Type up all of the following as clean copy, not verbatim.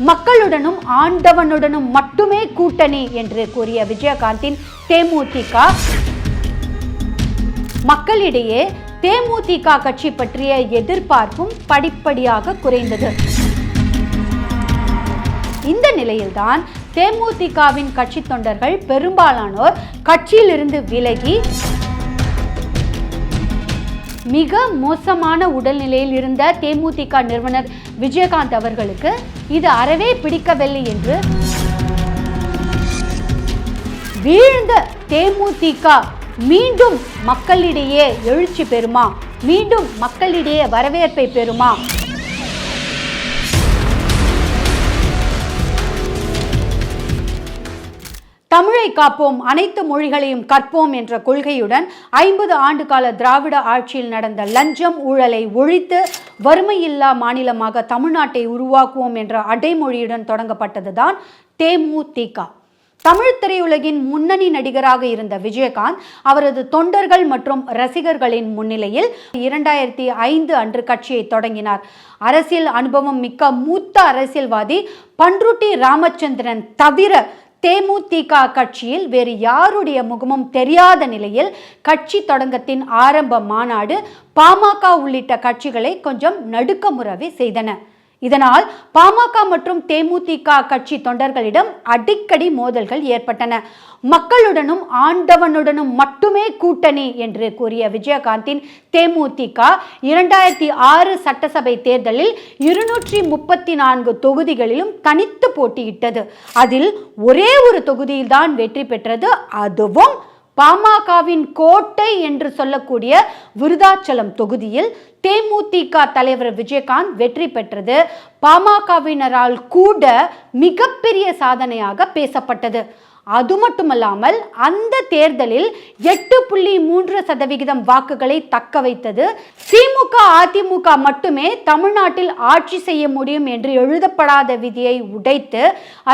மக்களுடனும் ஆண்டவனுடனும் மட்டுமே கூட்டணி என்று கூறிய விஜயகாந்தின் தேமுதிக மக்களிடையே தேமுதிக கட்சி பற்றிய எதிர்பார்ப்பும் படிப்படியாக குறைந்தது. இந்த நிலையில்தான் தேமுதிகவின் கட்சி தொண்டர்கள் பெரும்பாலானோர் கட்சியிலிருந்து விலகி மிக மோசமான உடல்நிலையில் இருந்த தேமுதிக நிறுவனர் விஜயகாந்த் அவர்களுக்கு இது அறவே பிடிக்கவில்லை என்று வீழ்ந்த தேமுதிக மீண்டும் மக்களிடையே எழுச்சி பெறுமா, மீண்டும் மக்களிடையே வரவேற்பை பெறுமா? தமிழை காப்போம், அனைத்து மொழிகளையும் கற்போம் என்ற கொள்கையுடன் 50 ஆண்டு கால திராவிட ஆட்சியில் நடந்த லஞ்சம் ஊழலை ஒழித்து வறுமையில்லா மாநிலமாக தமிழ்நாட்டை உருவாக்குவோம் என்ற அடைமொழியுடன் தொடங்கப்பட்டதுதான் தேமுதிக. தமிழ் திரையுலகின் முன்னணி நடிகராக இருந்த விஜயகாந்த் அவரது தொண்டர்கள் மற்றும் ரசிகர்களின் முன்னிலையில் 2005 அன்று கட்சியை தொடங்கினார். அரசியல் அனுபவம் மிக்க மூத்த அரசியல்வாதி பண்ருட்டி ராமச்சந்திரன் தவிர தேமுதிக கட்சியில் வேறு யாருடைய முகமும் தெரியாத நிலையில் கட்சி தொடங்கத்தின் ஆரம்ப மாநாடு பாமக உள்ளிட்ட கட்சிகளை கொஞ்சம் நடுக்கமுறவே செய்தன. இதனால் பாமக மற்றும் தேமுதிக கட்சி தொண்டர்களிடம் அடிக்கடி மோதல்கள் ஏற்பட்டன. மக்களுடனும் ஆண்டவனுடனும் மட்டுமே கூட்டணி என்று கூறிய விஜயகாந்தின் தேமுதிக 2006 சட்டசபை தேர்தலில் 234 தொகுதிகளிலும் தனித்து போட்டியிட்டது. அதில் ஒரே ஒரு தொகுதியில்தான் வெற்றி பெற்றது. அதுவும் பாமகவின் கோட்டை என்று சொல்லக்கூடிய விருதாச்சலம் தொகுதியில் தேமுதிக தலைவர் விஜயகாந்த் வெற்றி பெற்றது பாமகவினரால் கூட மிகப்பெரிய சாதனையாக பேசப்பட்டது. அது மட்டுமல்லாமல் அந்த தேர்தலில் 8.3% வாக்குகளை தக்க வைத்தது. திமுக அதிமுக மட்டுமே தமிழ்நாட்டில் ஆட்சி செய்ய முடியும் என்று எழுதப்படாத விதியை உடைத்து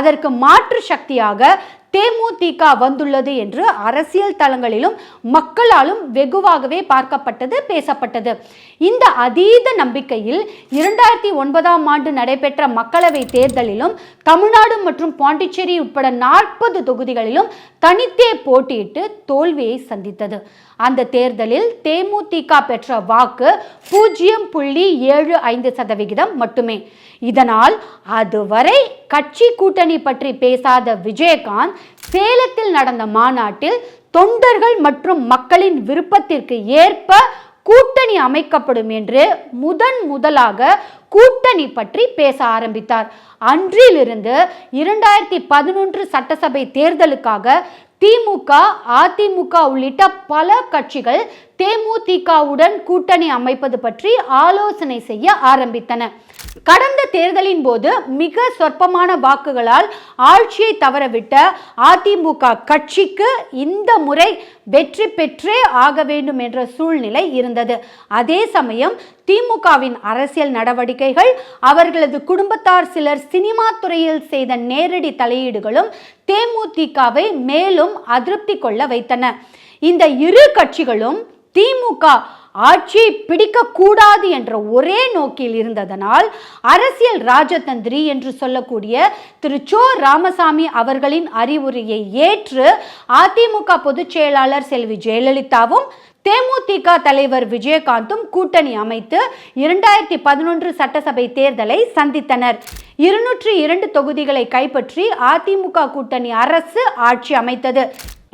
அதற்கு மாற்று சக்தியாக தேமுதிக வந்துள்ளது என்று அரசியல் தளங்களிலும் மக்களாலும் வெகுவாகவே பார்க்கப்பட்டது, பேசப்பட்டது. இந்த அதீத நம்பிக்கையில் 2009ஆம் ஆண்டு நடைபெற்ற மக்களவை தேர்தலிலும் தமிழ்நாடு மற்றும் பாண்டிச்சேரி உட்பட 40 தொகுதிகளிலும் தனித்தே போட்டியிட்டு தோல்வியை சந்தித்தது. அந்த தேர்தலில் தேமுதிக பெற்ற வாக்கு 0.75% மட்டுமே. இதனால் அதுவரை கட்சி கூட்டணி பற்றி பேசாத விஜயகாந்த் சேலத்தில் நடந்த மாநாட்டில் தொண்டர்கள் மற்றும் மக்களின் விருப்பத்திற்கு ஏற்ப கூட்டணி அமைக்கப்படும் என்று முதலாக கூட்டணி பற்றி பேச ஆரம்பித்தார். அன்றிலிருந்து 2011 சட்டசபை தேர்தலுக்காக திமுக அதிமுக உள்ளிட்ட பல கட்சிகள் தேமுதிகவுடன் கூட்டணி அமைப்பது பற்றி ஆலோசனை செய்ய ஆரம்பித்தன. கடந்த தேர்தலின் போது மிக சொற்பமான வாக்குகளால் ஆட்சியை தவறவிட்ட அதிமுக கட்சிக்கு இந்த முறை வெற்றி பெற்றே ஆக வேண்டும் என்ற சூழ்நிலை இருந்தது. அதே சமயம் திமுகவின் அரசியல் நடவடிக்கைகள், அவர்களது குடும்பத்தார் சிலர் சினிமா துறையில் செய்த நேரடி தலையீடுகளும் தேமுதிகவை மேலும் அதிருப்தி கொள்ள வைத்தன. இந்த இரு கட்சிகளும் திமுக ஆட்சியை பிடிக்க கூடாது என்ற ஒரே நோக்கில் இருந்ததனால் அரசியல் ராஜதந்திரி என்று சொல்லக்கூடிய திரு சோ ராமசாமி அவர்களின் அறிவுரையை ஏற்று அதிமுக பொதுச் செயலாளர் செல்வி ஜெயலலிதாவும் தேமுதிக தலைவர் விஜயகாந்தும் கூட்டணி அமைத்து 2011 சட்டசபை தேர்தலை சந்தித்தனர். 202 தொகுதிகளை கைப்பற்றி அதிமுக கூட்டணி அரசு ஆட்சி அமைத்தது.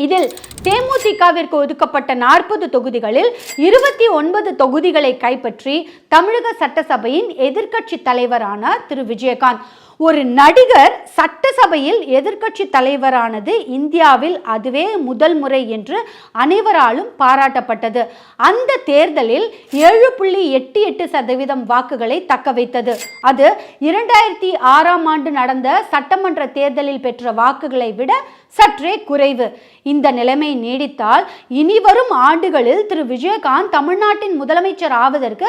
இதில் தேமுதிகவிற்கு ஒதுக்கப்பட்ட 40 தொகுதிகளில் 29 தொகுதிகளை கைப்பற்றி தமிழக சட்டசபையின் எதிர்க்கட்சி தலைவரானார் திரு விஜயகாந்த். ஒரு நடிகர் சட்டசபையில் எதிர்க்கட்சி தலைவரானது இந்தியாவில் அதுவே முதல் முறை என்று அனைவராலும் பாராட்டப்பட்டது. அந்த தேர்தலில் 7.88% வாக்குகளை தக்க வைத்தது. அது 2006ஆம் ஆண்டு நடந்த சட்டமன்ற தேர்தலில் பெற்ற வாக்குகளை விட சற்றே குறைவு. இந்த நிலைமை நீடித்தால் இனி வரும் ஆண்டுகளில் திரு விஜயகாந்த் தமிழ்நாட்டின் முதலமைச்சர் ஆவதற்கு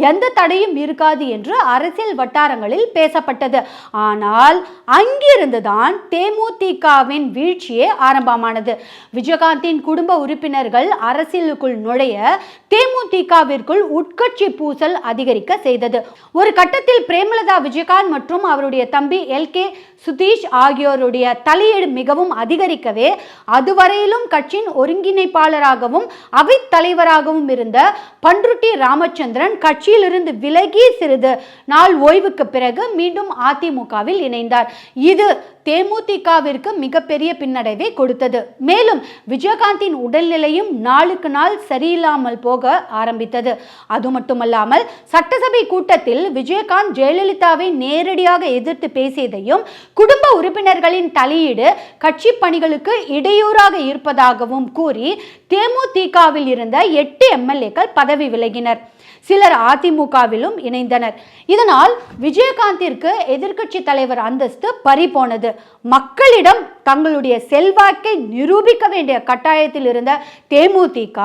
எந்த தடையும் இருக்காது என்று அரசியல் வட்டாரங்களில் பேசப்பட்டது. ஆனால் அங்கிருந்துதான் தேமுதிகவின் வீழ்ச்சியே ஆரம்பமானது. விஜயகாந்தின் குடும்ப உறுப்பினர்கள் அரசியலுக்குள் நுழைய தேமுதிகவிற்குள் உட்கட்சி பூசல் அதிகரிக்க செய்தது. ஒரு கட்டத்தில் பிரேமலதா விஜயகாந்த் மற்றும் அவருடைய தம்பி எல்கே சுதீஷ் ஆகியோருடைய தலையீடு மிகவும் அதிகரிக்கவே அதுவரையிலும் கட்சியின் ஒருங்கிணைப்பாளராகவும் அவைத் தலைவராகவும் இருந்த பண்ருட்டி ராமச்சந்திரன் கட்சியிலிருந்து விலகி சிறிது நாள் ஓய்வுக்கு பிறகு மீண்டும் அதிமுகவில் இணைந்தார். இது தேமுதிகவிற்கு மிகப்பெரிய பின்னடைவை கொடுத்தது. மேலும் விஜயகாந்தின் உடல்நிலையும் நாளுக்கு நாள் சரியில்லாமல் போக ஆரம்பித்தது. அது மட்டுமல்லாமல் சட்டசபை கூட்டத்தில் விஜயகாந்த் ஜெயலலிதாவை நேரடியாக எதிர்த்து பேசியதையும் குடும்ப உறுப்பினர்களின் தலையீடு கட்சி பணிகளுக்கு இடையூறாக இருப்பதாகவும் கூறி தேமுதிகவில் இருந்த 8 எம்எல்ஏக்கள் பதவி விலகினர். சிலர் அதிமுகவிலும் இணைந்தனர். இதனால் விஜயகாந்திற்கு எதிர்க்கட்சி தலைவர் அந்தஸ்து பறிபோனது. மக்களிடம் தங்களுடைய செல்வாக்கை நிரூபிக்க வேண்டிய கட்டாயத்தில் இருந்த தேமுதிக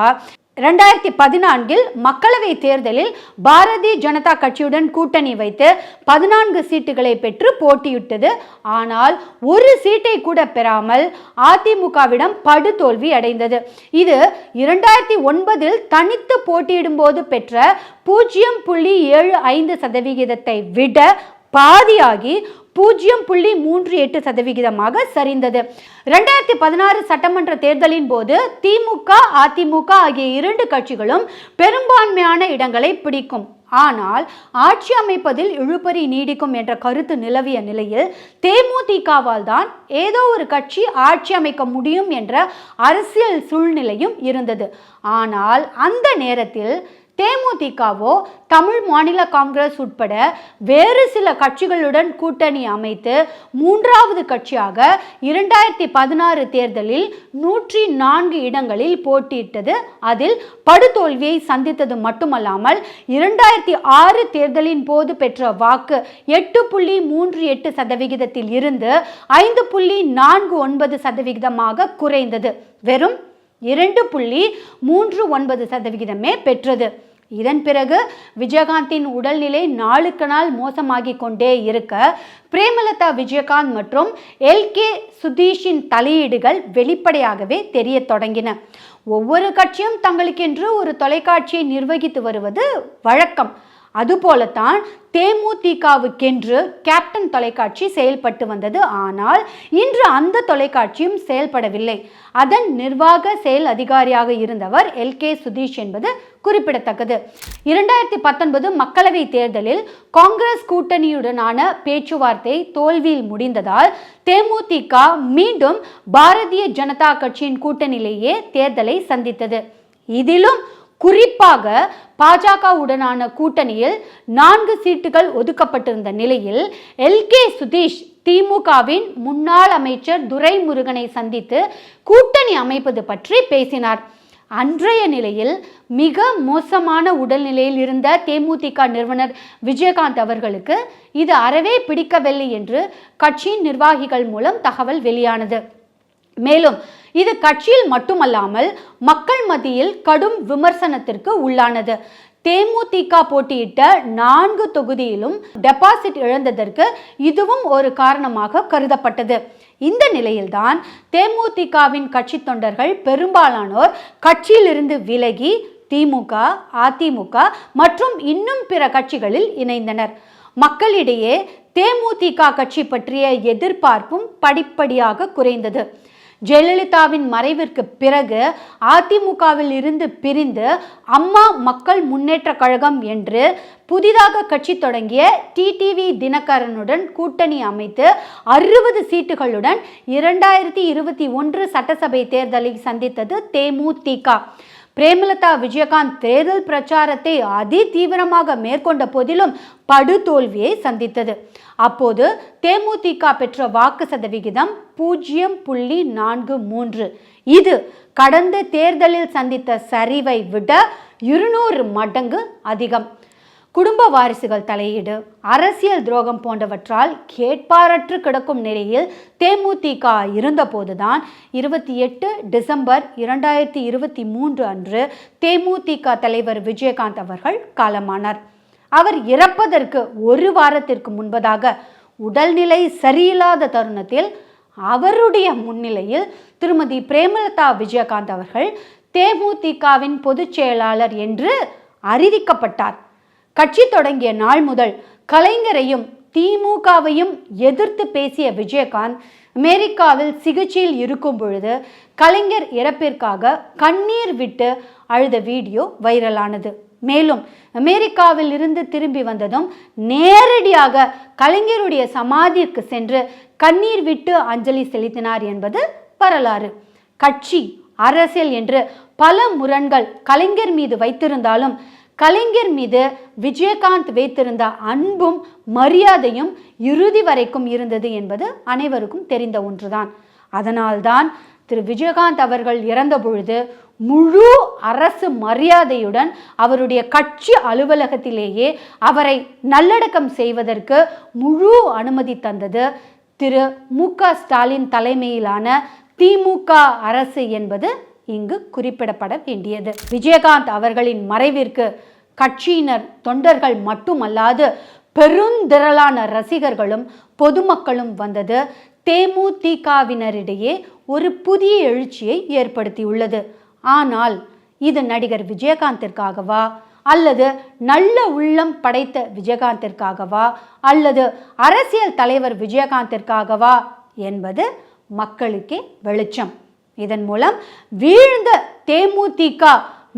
2014 மக்களவை தேர்தலில் பாரதிய ஜனதா கட்சியுடன் கூட்டணி வைத்து 14 சீட்டுகளை பெற்று போட்டியிட்டது. ஆனால் ஒரு சீட்டை கூட பெறாமல் அதிமுகவிடம் படுதோல்வி அடைந்தது. இது 2009 தனித்து போட்டியிடும் போது பெற்ற 0.75% விட பாதியாகி 0.38% சரிந்தது. 2016 சட்டமன்ற தேர்தலின் போது திமுக அதிமுக ஆகிய 2 கட்சிகளும் பெரும்பான்மையான இடங்களை பிடிக்கும். ஆனால் ஆட்சி அமைப்பதில் இழுபறி நீடிக்கும் என்ற கருத்து நிலவிய நிலையில் தேமுதிகவால் தான் ஏதோ ஒரு கட்சி ஆட்சி அமைக்க முடியும் என்ற அரசியல் சூழ்நிலையும் இருந்தது. ஆனால் அந்த நேரத்தில் தேமுதிகவோ தமிழ் மாநில காங்கிரஸ் உட்பட வேறு சில கட்சிகளுடன் கூட்டணி அமைத்து 3வது கட்சியாக 2016 தேர்தலில் 104 இடங்களில் போட்டியிட்டது. அதில் படுதோல்வியை சந்தித்தது மட்டுமல்லாமல் 2006 தேர்தலின் போது பெற்ற வாக்கு 8.38% இருந்து 5.49% குறைந்தது. வெறும் 2.39% பெற்றது. இதன் பிறகு விஜயகாந்தின் உடல்நிலை நாளுக்கு நாள் மோசமாகி கொண்டே இருக்க பிரேமலதா விஜயகாந்த் மற்றும் எல்கே சுதீஷின் தலையீடுகள் வெளிப்படையாகவே தெரிய தொடங்கின. ஒவ்வொரு கட்சியும் தங்களுக்கென்று ஒரு தொலைக்காட்சியை நிர்வகித்து வருவது வழக்கம். அதுபோலத்தான் தேமுதிகவுக்கென்று கேப்டன் தொலைக்காட்சி செயல்பட்டு வந்தது. ஆனால் இன்று அந்த தொலைக்காட்சியும் செயல்படவில்லை. அதன் நிர்வாக செயல் அதிகாரியாக இருந்தவர் எல்கே சுதீஷ் என்பது குறிப்பிடத்தக்கது. 2019 மக்களவை தேர்தலில் காங்கிரஸ் கூட்டணியுடனான பேச்சுவார்த்தை தோல்வியில் முடிந்ததால் தேமுதிக மீண்டும் பாரதிய ஜனதா கட்சியின் கூட்டணியிலேயே தேர்தலை சந்தித்தது. இதிலும் குறிப்பாக பாஜகவுடனான கூட்டணியில் 4 சீட்டுகள் ஒதுக்கப்பட்டிருந்த நிலையில் எல்கே சுதீஷ் திமுகவின் முன்னாள் அமைச்சர் துரைமுருகனை சந்தித்து கூட்டணி அமைப்பது பற்றி பேசினார். அன்றைய நிலையில் மிக மோசமான உடல்நிலையில் இருந்த தேமுதிக நிறுவனர் விஜயகாந்த் அவர்களுக்கு இது அறவே பிடிக்கவில்லை என்று கட்சியின் நிர்வாகிகள் மூலம் தகவல் வெளியானது. மேலும் இது கட்சியில் மட்டுமல்லாமல் மக்கள் மத்தியில் கடும் விமர்சனத்திற்கு உள்ளானது. தேமுதிக போட்டியிட்ட 4 தொகுதியிலும் டெபாசிட் இழந்ததற்கு இதுவும் ஒரு காரணமாக கருதப்பட்டது. இந்த நிலையில்தான் தேமுதிகவின் கட்சி தொண்டர்கள் பெரும்பாலானோர் கட்சியிலிருந்து விலகி திமுக, அதிமுக மற்றும் இன்னும் பிற கட்சிகளில் இணைந்தனர். மக்களிடையே தேமுதிக கட்சி பற்றிய எதிர்பார்ப்பும் படிப்படியாக குறைந்தது. ஜெயலலிதாவின் மறைவிற்கு பிறகு அதிமுகவில் இருந்து பிரிந்து அம்மா மக்கள் முன்னேற்ற கழகம் என்று புதிதாக கட்சி தொடங்கிய டிடிவி தினகரனுடன் கூட்டணி அமைத்து 60 சீட்டுகளுடன் 2021 சட்டசபை தேர்தலை சந்தித்தது தேமுதிக. பிரேமலதா விஜயகாந்த் தேர்தல் பிரச்சாரத்தை அதி தீவிரமாக மேற்கொண்ட போதிலும் படுதோல்வியை சந்தித்தது. அப்போது தேமுதிக பெற்ற வாக்கு சதவிகிதம் 0.43. இது கடந்த தேர்தலில் சந்தித்த சரிவை விட 200 மடங்கு அதிகம். குடும்ப வாரிசுகள் தலையீடு, அரசியல் துரோகம் போன்றவற்றால் கேட்பாரற்று கிடக்கும் நிலையில் தேமுதிக இருந்தபோதுதான் 28 டிசம்பர் 2023 அன்று தேமுதிக தலைவர் விஜயகாந்த் அவர்கள் காலமானார். அவர் இறப்பதற்கு ஒரு வாரத்திற்கு முன்பதாக உடல்நிலை சரியில்லாத தருணத்தில் அவருடைய முன்னிலையில் திருமதி பிரேமலதா விஜயகாந்த் அவர்கள் தேமுதிகவின் பொதுச் செயலாளர் என்று அறிவிக்கப்பட்டார். கட்சி தொடங்கிய நாள் முதல் கலைஞரையும் திமுகவையும் எதிர்த்து பேசிய விஜயகாந்த் அமெரிக்காவில் சிகிச்சையில் இருக்கும் பொழுது கலைஞர் இறப்பிற்காக கண்ணீர் விட்டு அழுத வீடியோ வைரலானது. மேலும் அமெரிக்காவில் இருந்து திரும்பி வந்ததும் நேரடியாக கலைஞருடைய சமாதிக்கு சென்று கண்ணீர் விட்டு அஞ்சலி செலுத்தினார் என்பது வரலாறு. கட்சி, அரசியல் என்று பல முரண்கள் கலைஞர் மீது வைத்திருந்தாலும் கலைஞர் மீது விஜயகாந்த் வைத்திருந்த அன்பும் மரியாதையும் இறுதி வரைக்கும் இருந்தது என்பது அனைவருக்கும் தெரிந்த ஒன்றுதான். அதனால்தான் திரு விஜயகாந்த் அவர்கள் இறந்த பொழுது முழு அரசு மரியாதையுடன் அவருடைய கட்சி அலுவலகத்திலேயே அவரை நல்லடக்கம் செய்வதற்கு முழு அனுமதி தந்தது திரு மு.க. ஸ்டாலின் தலைமையிலான திமுக அரசு என்பது இங்கு குறிப்பிடப்பட வேண்டியது. விஜயகாந்த் அவர்களின் மறைவிற்கு கட்சியினர், தொண்டர்கள் மட்டுமல்லாது பெருந்திரளான ரசிகர்களும் பொதுமக்களும் வந்தது தேமுதிகவினரிடையே ஒரு புதிய எழுச்சியை ஏற்படுத்தியுள்ளது. ஆனால் இது நடிகர் விஜயகாந்திற்காகவா, அல்லது நல்ல உள்ளம் படைத்த விஜயகாந்திற்காகவா, அல்லது அரசியல் தலைவர் விஜயகாந்திற்காகவா என்பது மக்களுக்கே வெளிச்சம். இதன் மூலம் வீழ்ந்த தேமுதிக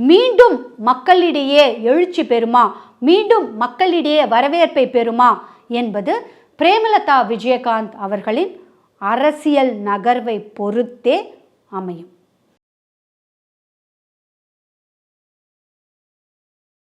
மீண்டும் மக்களிடையே எழுச்சி பெறுமா, மீண்டும் மக்களிடையே வரவேற்பை பெறுமா என்பது பிரேமலதா விஜயகாந்த் அவர்களின் அரசியல் நகர்வை பொறுத்தே அமையும்.